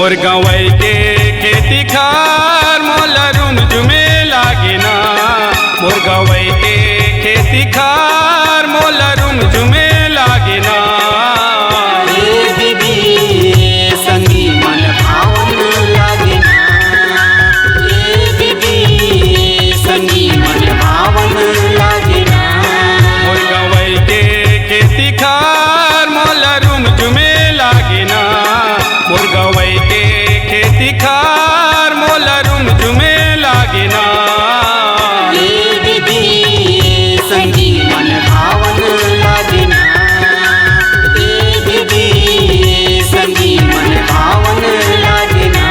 मोर गवई के खेती खार मोला रुम जुमे लागे ना। मोर गवई के खेती खार मोला रुम जुमे लागे ना। संगी मन भावन लागे ना। संगी मन भावन लागे ना। मोर गवई के खेती खार मोला रुम जुमे लागे ना। मोर गवई के खेती खार मोला रुम जुमे लागे ना। संगी मन भावन लागे ना। संगी मन भावन लागे ना।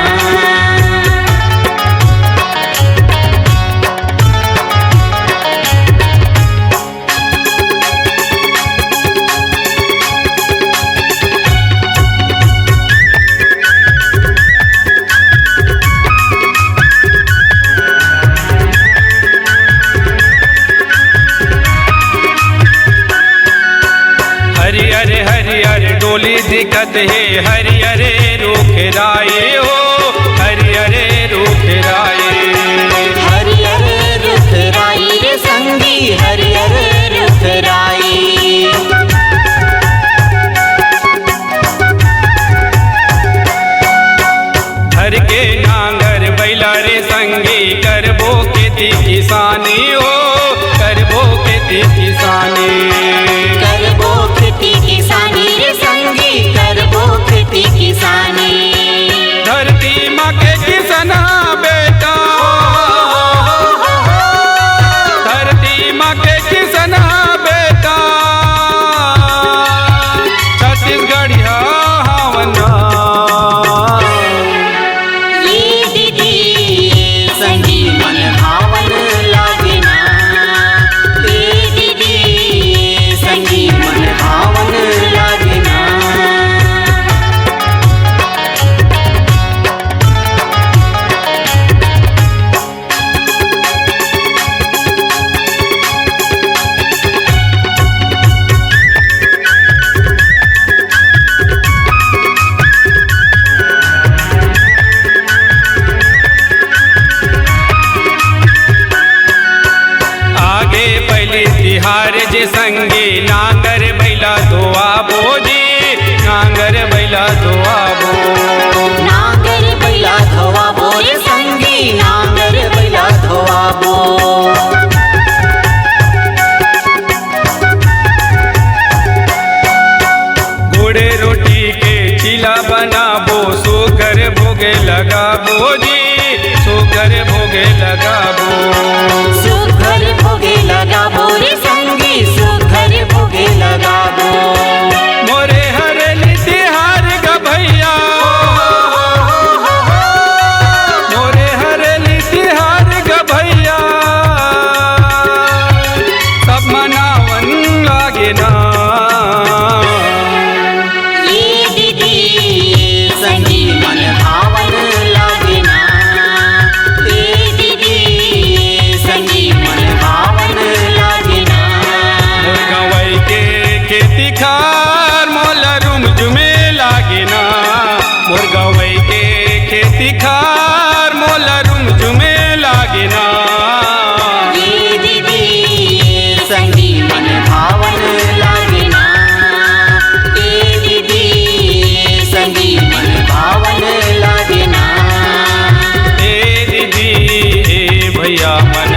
हरियर हरियर डोली दिखत है हरियर रूख राये हो। हरियर रूख राये। हरियर रुख राई रे संगी हरियर रुख राई। हर के नांगर बैला रे संगी करबो खेती किसानी हो। करबो खेती किसानी। करबो खेती किसानी रे संगी करबो खेती किसानी। धरती माँ के किसना बेटा। धरती माँ के किसना बेटा। छत्तीसगढ़िया हावना। संगी मन भावन लागे ना। संगी मन भावन लागे ना। आगे पहली तिहार जे संगी नांगर बैला धोआ बोजी। नांगर बैला धोआ बो। नांगर बैला धोआ बो रे संगी नांगर बैला धोआ बो। गुड़ रोटी के चीला बनाबो सुगर भोगे लगाबो जी। सुगर भोगे लगाबो। सुघर भोगे लगाबो रे संगी सुघर भोगे लगाबो। मोरे हरली तिहार ग भैया। मोरे हरली तिहार ग भैया। सब मनावन लागे ना। संगी मन भावन लागे ना। संगी मन भावन लागे ना। मोर गवई के खेती खार मोला रुम जुमे लागे ना। मोर गवई के खेती खार मोला रुम जुमे लागे ना। संगी मन भावन लागे ना। संगी मन भावन लागे ना। ए दीदी ए भैया मन